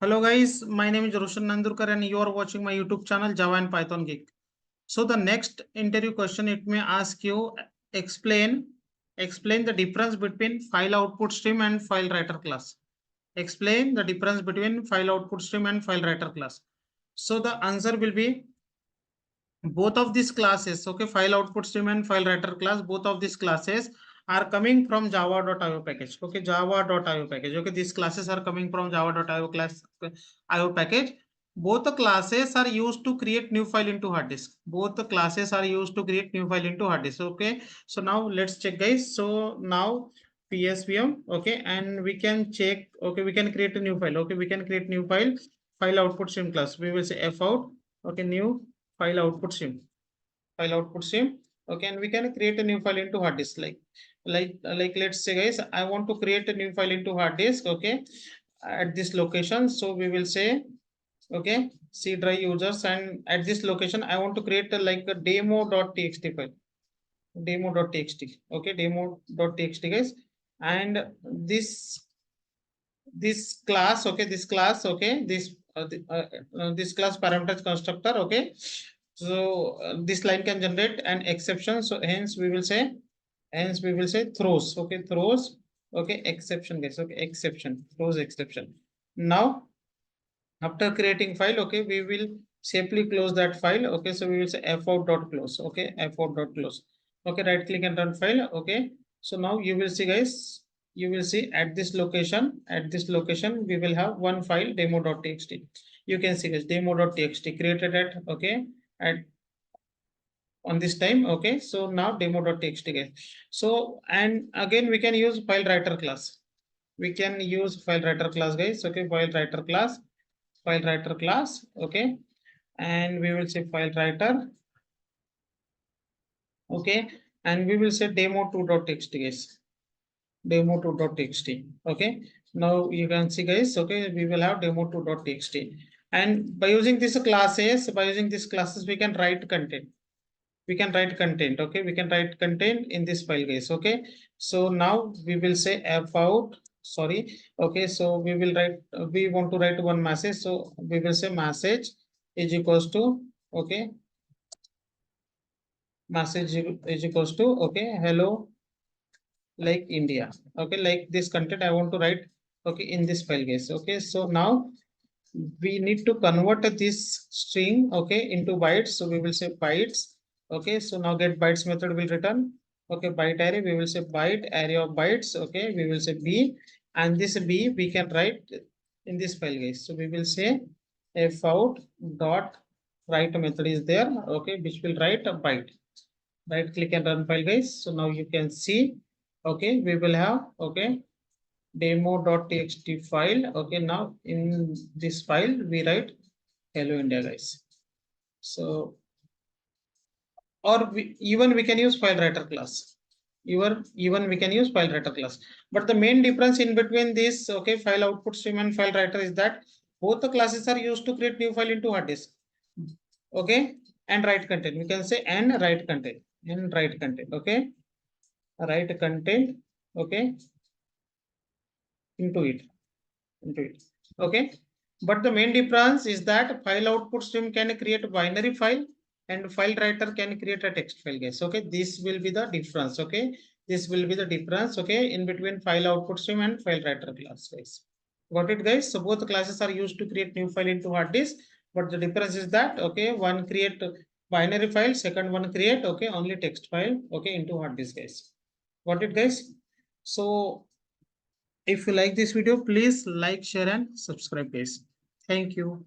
Hello guys, my name is Roshan Nandurkar and you are watching my YouTube channel Java and Python Geek. So the next interview question, it may ask you explain the difference between file output stream and file writer class. Explain the difference between file output stream and file writer class. So the answer will be both of these classes, okay, file output stream and file writer class, both of these classes are coming from java.io package, okay, java.io package, okay, these classes are coming from java.io class io package. Both the classes are used to create new file into hard disk. Both the classes are used to create new file into hard disk, okay. So now let's check guys. So now psvm, okay, and we can check, okay, we can create a new file, okay, we can create new file output stream class. We will say f out, okay, new file output stream, okay, and we can create a new file into hard disk, like let's say guys, I want to create a new file into hard disk, okay, at this location. So we will say, okay, c drive users, and at this location I want to create a demo.txt file, demo.txt, okay, demo.txt guys. And this class, okay, this class parameters constructor, okay. So this line can generate an exception, so hence we will say throws, okay, throws, okay, exception guys, okay, exception, throws exception. Now after creating file, okay, we will safely close that file, okay. So we will say fout.close, okay, fout.close, okay, right click and run file, okay. So now you will see guys, you will see at this location, we will have one file, demo.txt. You can see this demo.txt created at, okay, at on this time, okay. So now demo.txt guys. So and again we can use file writer class, we can use file writer class guys, okay, file writer class, okay, and we will say file writer, okay, and we will say demo2.txt guys, demo2.txt, okay. Now you can see guys, okay, we will have demo2.txt, and by using these classes we can write content, okay, we can write content in this file guys, okay. So now we will say fout, sorry, okay, so we will write, we want to write one message, so we will say message is equals to, okay, message is equals to, okay, hello like India, okay, like this content I want to write, okay, in this file guys, okay. So now we need to convert this string, okay, into bytes, so we will say bytes, okay. So now get bytes method will return, okay, byte array, we will say byte array of bytes, okay, we will say b, and this b we can write in this file guys. So we will say fout dot write method is there, okay, which will write a byte. Right click and run file guys. So now you can see, okay, we will have, okay, demo.txt file, okay. Now in this file we write hello India guys. So or even we can use file writer class, even we can use file writer class. But the main difference in between this, okay, file output stream and file writer is that both the classes are used to create new file into hard disk, okay, and write content. We can say and write content, okay, write content, okay, into it, okay. But the main difference is that file output stream can create a binary file and file writer can create a text file guys, okay. This will be the difference, okay, this will be the difference, okay, in between file output stream and file writer class guys. Got it guys? So both classes are used to create new file into hard disk, but the difference is that, okay, one create binary file, second one create, okay, only text file, okay, into hard disk guys. Got it guys? So if you like this video, please like, share and subscribe guys. Thank you.